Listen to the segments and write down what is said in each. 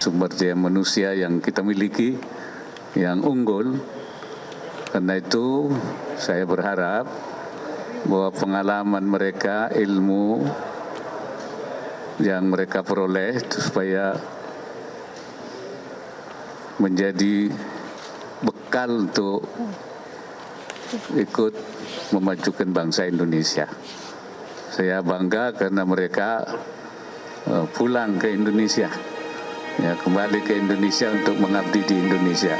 sumber daya manusia yang kita miliki yang unggul. Karena itu saya berharap bahwa pengalaman mereka, ilmu yang mereka peroleh supaya menjadi bekal untuk ikut memajukan bangsa Indonesia. Saya bangga karena mereka pulang ke Indonesia, ya, kembali ke Indonesia untuk mengabdi di Indonesia.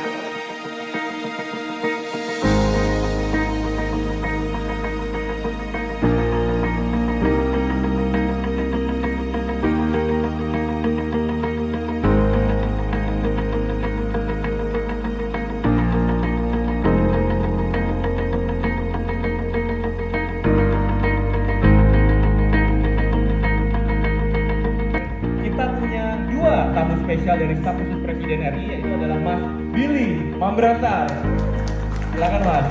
Tamu spesial dari staf khusus Presiden RI, yaitu adalah Mas Billy Mambratar. Silakan Mas.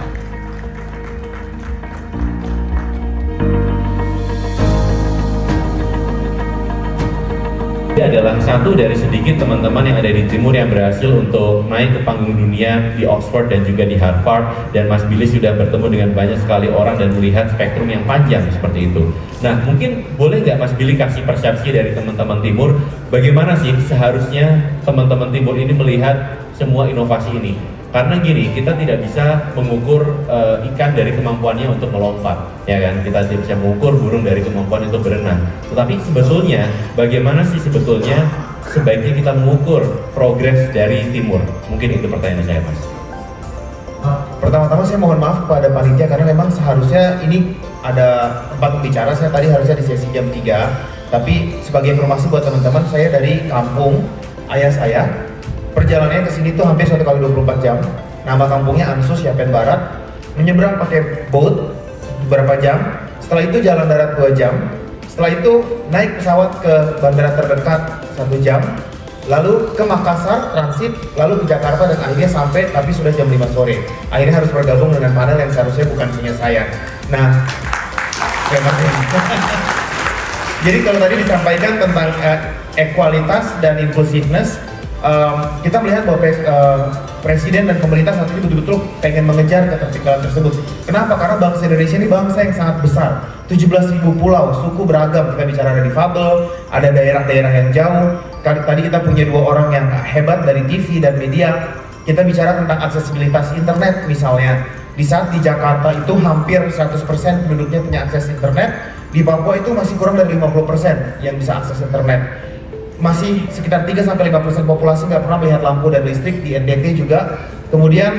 Dia adalah satu dari sedikit teman-teman yang ada di Timur yang berhasil untuk naik ke panggung dunia di Oxford dan juga di Harvard, dan Mas Billy sudah bertemu dengan banyak sekali orang dan melihat spektrum yang panjang seperti itu. Nah, mungkin boleh nggak Mas Billy kasih persepsi dari teman-teman Timur, bagaimana sih seharusnya teman-teman Timur ini melihat semua inovasi ini? Karena gini, kita tidak bisa mengukur ikan dari kemampuannya untuk melompat, ya kan? Kita tidak bisa mengukur burung dari kemampuan untuk berenang. Tetapi sebetulnya, bagaimana sih sebetulnya sebaiknya kita mengukur progres dari Timur? Mungkin itu pertanyaan saya, Mas. Pertama-tama saya mohon maaf kepada panitia karena memang seharusnya ini ada 4 pembicara. Saya tadi harusnya di sesi jam 3, tapi sebagai informasi buat teman-teman, saya dari kampung ayah saya. Perjalanannya ke sini tuh hampir 1 kali 24 jam. Nama kampungnya Ansus, Yapen Barat. Menyeberang pakai boat beberapa jam. Setelah itu jalan darat 2 jam. Setelah itu naik pesawat ke bandara terdekat 1 jam. Lalu ke Makassar transit, lalu ke Jakarta dan akhirnya sampai tapi sudah jam 5 sore. Akhirnya harus bergabung dengan panel yang seharusnya bukan punya saya. Nah, jadi kalau tadi disampaikan tentang ekualitas dan inclusiveness, kita melihat bahwa Presiden dan pemerintah saat ini betul-betul pengen mengejar ketertinggalan tersebut. Kenapa? Karena bangsa Indonesia ini bangsa yang sangat besar, 17.000 pulau, suku beragam. Kita bicara ada difabel, ada daerah-daerah yang jauh. Tadi kita punya 2 orang yang hebat dari TV dan media. Kita bicara tentang aksesibilitas internet misalnya. Di saat di Jakarta itu hampir 100% penduduknya punya akses internet, di Papua itu masih kurang dari 50% yang bisa akses internet. Masih sekitar 3-5% populasi nggak pernah melihat lampu dan listrik. Di NTT juga. Kemudian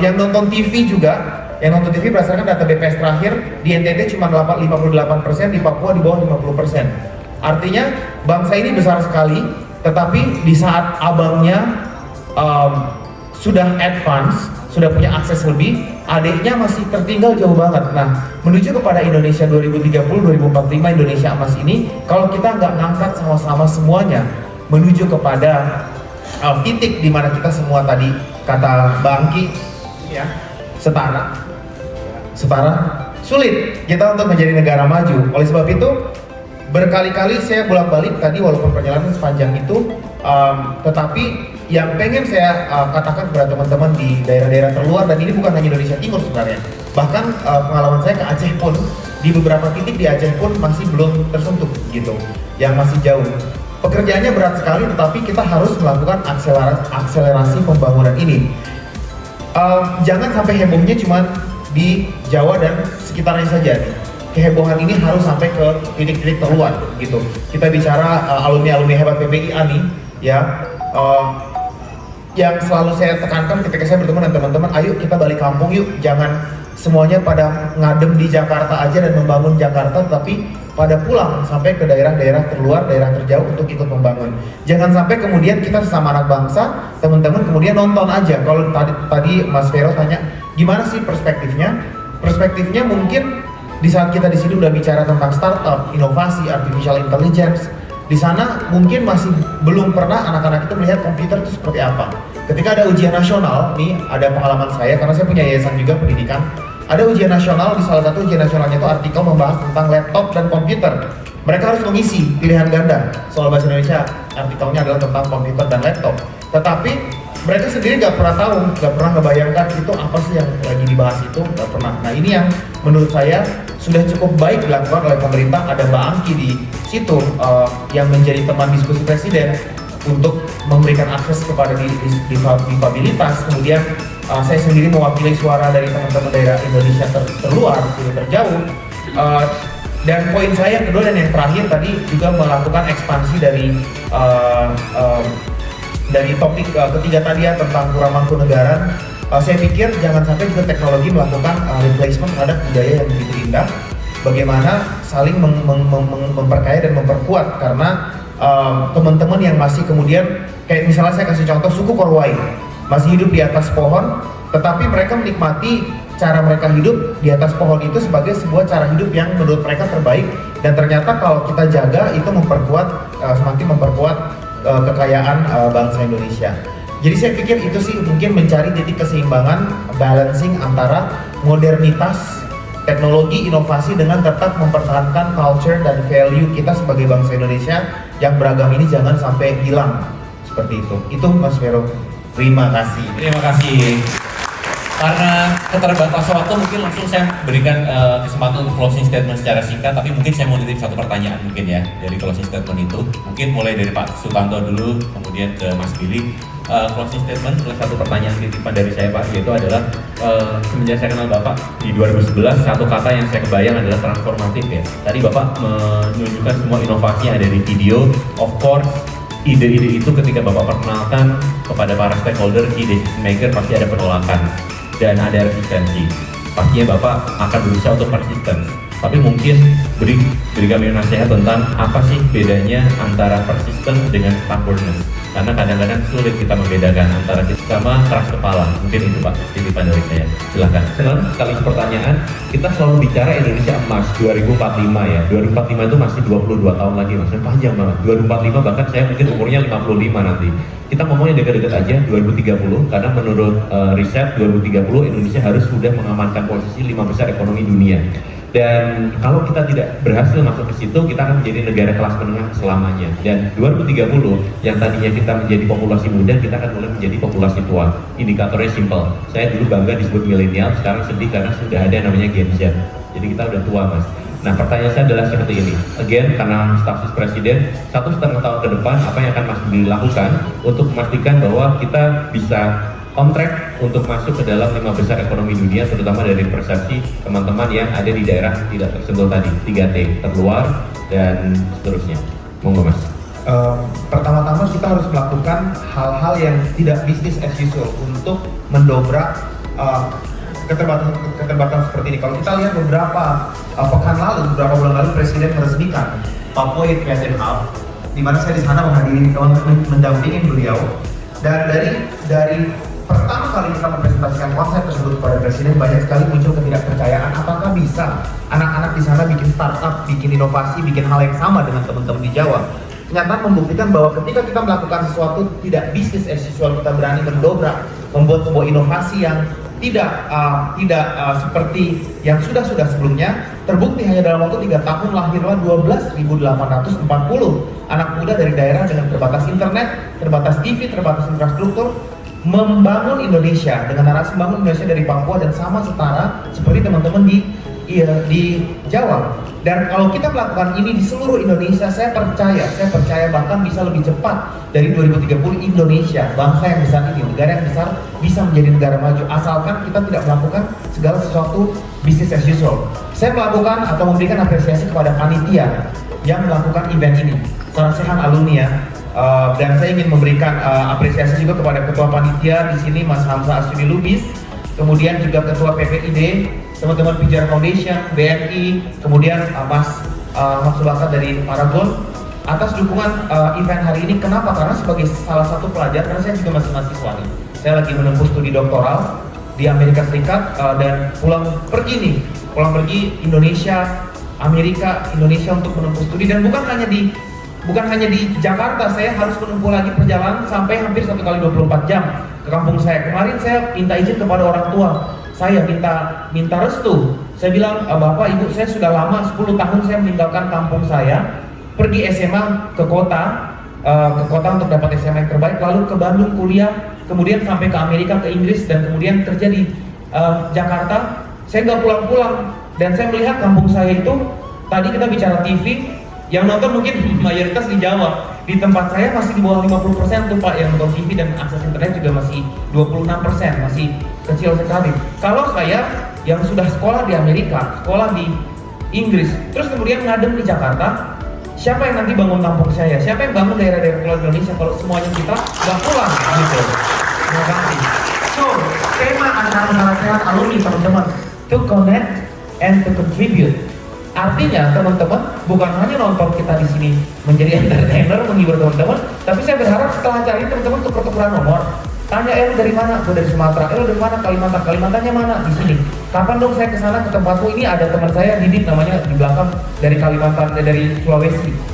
yang nonton TV juga, yang nonton TV berdasarkan data BPS terakhir, di NTT cuma 58%, di Papua di bawah 50%. Artinya bangsa ini besar sekali, tetapi di saat abangnya sudah advance, sudah punya akses lebih, adiknya masih tertinggal jauh banget. Nah, menuju kepada Indonesia 2030-2045, Indonesia emas ini, kalau kita nggak ngangkat sama-sama semuanya menuju kepada titik di mana kita semua tadi kata Mbak Angki, ya, setara, sulit kita untuk menjadi negara maju. Oleh sebab itu, berkali-kali saya bolak-balik tadi walaupun perjalanan sepanjang itu, tetapi yang pengen saya katakan kepada teman-teman di daerah-daerah terluar, dan ini bukan hanya Indonesia Timur sebenarnya, bahkan pengalaman saya ke Aceh pun, di beberapa titik di Aceh pun masih belum tersentuh gitu, yang masih jauh. Pekerjaannya berat sekali, tetapi kita harus melakukan akselerasi pembangunan ini. Jangan sampai hebohnya cuma di Jawa dan sekitarnya saja nih. Kehebohan ini harus sampai ke titik-titik terluar gitu. Kita bicara alumni-alumni hebat PPIA nih, ya, yang selalu saya tekankan ketika saya bertemu dengan teman-teman, ayo kita balik kampung yuk, jangan semuanya pada ngadem di Jakarta aja dan membangun Jakarta, tapi pada pulang sampai ke daerah-daerah terluar, daerah terjauh untuk ikut membangun. Jangan sampai kemudian kita sesama anak bangsa, teman-teman kemudian nonton aja. Kalau tadi Mas Vero tanya, gimana sih perspektifnya? Perspektifnya mungkin di saat kita di sini udah bicara tentang startup, inovasi, artificial intelligence, di sana mungkin masih belum pernah anak-anak itu melihat komputer itu seperti apa. Ketika ada ujian nasional, nih ada pengalaman saya karena saya punya yayasan juga pendidikan. Ada ujian nasional, di salah satu ujian nasionalnya itu artikel membahas tentang laptop dan komputer. mereka harus mengisi pilihan ganda soal bahasa Indonesia. Artikelnya adalah tentang komputer dan laptop. Tetapi mereka sendiri nggak pernah tahu, nggak pernah ngebayangkan itu apa sih yang lagi dibahas itu, nggak pernah. Nah ini yang menurut saya sudah cukup baik dilakukan oleh pemerintah. Ada Mbak Angki di situ yang menjadi teman diskusi presiden untuk memberikan akses kepada difabilitas. Kemudian saya sendiri mewakili suara dari teman-teman daerah Indonesia terluar, terjauh. Dan poin saya yang kedua dan yang terakhir tadi juga melakukan ekspansi dari topik ketiga tadi ya tentang Puramangkunegaran. Saya pikir jangan sampai juga teknologi melakukan replacement terhadap budaya yang begitu indah. Bagaimana saling memperkaya dan memperkuat, karena teman-teman yang masih kemudian kayak misalnya saya kasih contoh suku Korwai masih hidup di atas pohon, tetapi mereka menikmati cara mereka hidup di atas pohon itu sebagai sebuah cara hidup yang menurut mereka terbaik, dan ternyata kalau kita jaga itu semakin memperkuat kekayaan bangsa Indonesia. Jadi saya pikir itu sih mungkin mencari titik keseimbangan, balancing antara modernitas, teknologi, inovasi dengan tetap mempertahankan culture dan value kita sebagai bangsa Indonesia yang beragam ini jangan sampai hilang. Seperti itu. Itu Mas Vero. Terima kasih. Terima kasih. Karena keterbatasan waktu mungkin langsung saya berikan kesempatan untuk closing statement secara singkat, tapi mungkin saya mau titip satu pertanyaan mungkin ya dari closing statement itu. Mungkin mulai dari Pak Sutanto dulu, kemudian ke Mas Billy. Closing statement, satu pertanyaan titipan dari saya Pak, yaitu adalah semenjak saya kenal Bapak di 2011, satu kata yang saya kebayang adalah transformatif ya. Tadi Bapak menunjukkan semua inovasi yang ada di video. Of course, ide-ide itu ketika Bapak perkenalkan kepada para stakeholder, key decision maker, pasti ada penolakan dan ada resistensi. Pastinya Bapak akan berusaha untuk persisten. Tapi mungkin beri kami nasihat tentang apa sih bedanya antara persisten dengan stubbornness. Karena kadang-kadang sulit kita membedakan antara kita sama keras kepala. Mungkin itu Pak, titipan dari saya. Silahkan. Sekali pertanyaan, kita selalu bicara Indonesia emas 2045 ya. 2045 itu masih 22 tahun lagi, maksudnya panjang banget. 2045 bahkan saya mungkin umurnya 55 nanti. Kita ngomongnya dekat-dekat aja 2030, karena menurut riset 2030 Indonesia harus sudah mengamankan posisi 5 besar ekonomi dunia. Dan kalau kita tidak berhasil masuk ke situ, kita akan menjadi negara kelas menengah selamanya. Dan 2030 yang tadinya kita menjadi populasi muda, kita akan mulai menjadi populasi tua. Indikatornya simple. Saya dulu bangga disebut milenial, sekarang sedih karena sudah ada yang namanya Gen Z. Jadi kita udah tua Mas. Nah pertanyaan saya adalah seperti ini. Again, karena staf sus presiden, 1,5 tahun ke depan apa yang akan Mas Billy lakukan untuk memastikan bahwa kita bisa on track untuk masuk ke dalam 5 besar ekonomi dunia, terutama dari persepsi teman-teman yang ada di daerah tidak tersentuh tadi, 3T, terluar dan seterusnya. Monggo Mas. Pertama-tama kita harus melakukan hal-hal yang tidak business as usual untuk mendobrak keterbatasan seperti ini. Kalau kita lihat beberapa pekan lalu, beberapa bulan lalu Presiden meresmikan Papua Creative Hub, di mana saya di sana mendampingi beliau, dan dari pertama kali kita mempresentasikan konsep tersebut kepada Presiden, banyak sekali muncul ketidakpercayaan apakah bisa anak-anak di sana bikin startup, bikin inovasi, bikin hal yang sama dengan teman-teman di Jawa. Kenyataan membuktikan bahwa ketika kita melakukan sesuatu tidak business as usual, kita berani mendobrak, membuat sebuah inovasi yang tidak seperti yang sudah sebelumnya. Terbukti hanya dalam waktu 3 tahun lahirlah 12.840 anak muda dari daerah dengan terbatas internet, terbatas TV, terbatas infrastruktur, membangun Indonesia dengan narasi membangun Indonesia dari Papua dan sama setara seperti teman-teman di Jawa. Dan kalau kita melakukan ini di seluruh Indonesia, saya percaya bahkan bisa lebih cepat dari 2030 Indonesia, bangsa yang besar ini, negara yang besar, bisa menjadi negara maju asalkan kita tidak melakukan segala sesuatu business as usual. Saya melakukan atau memberikan apresiasi kepada panitia yang melakukan event ini. Salam sehat alumni ya. Dan saya ingin memberikan apresiasi juga kepada ketua panitia di sini Mas Hamzah Asri Lubis, kemudian juga ketua PPID, teman-teman Pijar Foundation, BNI, kemudian Mas Subaka dari Paragon atas dukungan event hari ini. Kenapa? Karena sebagai salah satu pelajar, karena saya juga masih mahasiswa nih. Saya lagi menempuh studi doktoral di Amerika Serikat dan pulang pergi Indonesia, Amerika, Indonesia untuk menempuh studi, dan bukan hanya di Jakarta, saya harus menempuh lagi perjalanan sampai hampir 1 kali 24 jam ke kampung saya. Kemarin saya minta izin kepada orang tua, saya minta restu. Saya bilang, Bapak Ibu, saya sudah lama 10 tahun saya meninggalkan kampung saya, pergi SMA ke kota untuk dapat SMA yang terbaik, lalu ke Bandung kuliah, kemudian sampai ke Amerika, ke Inggris, dan kemudian kerja di Jakarta. Saya nggak pulang-pulang, dan saya melihat kampung saya itu, tadi kita bicara TV, yang nonton mungkin mayoritas di Jawa. Di tempat saya masih di bawah 50% tuh Pak yang nonton TV, dan akses internet juga masih 26%, masih kecil sekali. Kalau saya yang sudah sekolah di Amerika, sekolah di Inggris, terus kemudian ngadem di Jakarta, siapa yang nanti bangun kampung saya? Siapa yang bangun daerah-daerah pulau Indonesia kalau semuanya kita nggak pulang gitu? Terima kasih. So, tema acara sehat alumni teman-teman, to connect and to contribute. Artinya teman-teman bukan hanya nonton kita di sini menjadi entertainer, menghibur teman-teman, tapi saya berharap setelah acara ini teman-teman tuker-tukeran nomor. Tanya, lu dari mana? Gue dari Sumatera. Lu dari mana? Kalimantan. Kalimantannya mana? Di sini. Kapan dong saya ke sana ke tempatmu? Ini ada teman saya Didit namanya di belakang dari Kalimantan, dari Sulawesi.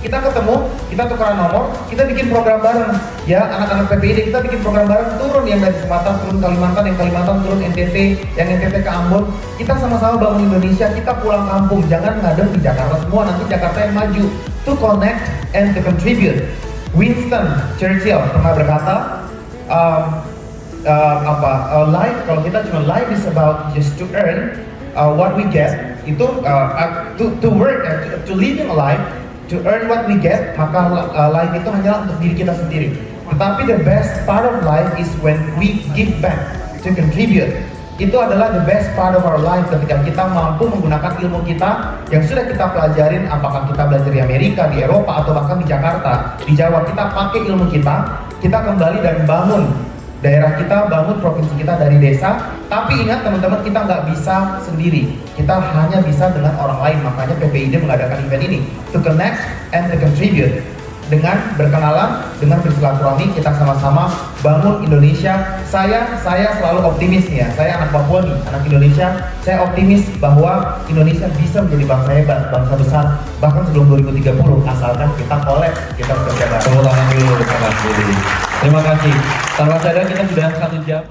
Kita ketemu, kita tukeran nomor, kita bikin program bareng. Ya, anak-anak PPID kita bikin program bareng, turun yang dari Sumatera, turun Kalimantan, yang Kalimantan turun NTT, yang NTT ke Ambon. Kita sama-sama bangun Indonesia, kita pulang kampung. Jangan ngadem di Jakarta semua, nanti Jakarta yang maju. To connect and to contribute. Winston Churchill pernah berkata, life, kalau kita cuma life is about just to earn what we get, itu to work to living a life, to earn what we get, maka life itu hanyalah untuk diri kita sendiri. Tetapi the best part of life is when we give back, to contribute. Itu adalah the best part of our life ketika kita mampu menggunakan ilmu kita yang sudah kita pelajarin, apakah kita belajar di Amerika, di Eropa, atau bahkan di Jakarta, di Jawa. Kita pakai ilmu kita kembali dan bangun daerah kita, bangun provinsi kita dari desa. Tapi ingat teman-teman, kita nggak bisa sendiri, kita hanya bisa dengan orang lain. Makanya PPID mengadakan event ini, to connect and to contribute. Dengan berkenalan, dengan bersilaturahmi, kita sama-sama bangun Indonesia. Saya selalu optimis nih ya, saya anak Papua nih, anak Indonesia. Saya optimis bahwa Indonesia bisa menjadi bangsa hebat, bangsa besar, bahkan sebelum 2030, asalkan kita collab, kita bekerja bareng. Tepuk tangan dulu, terima kasih. Tanpa sadar kita sudah 1 jam.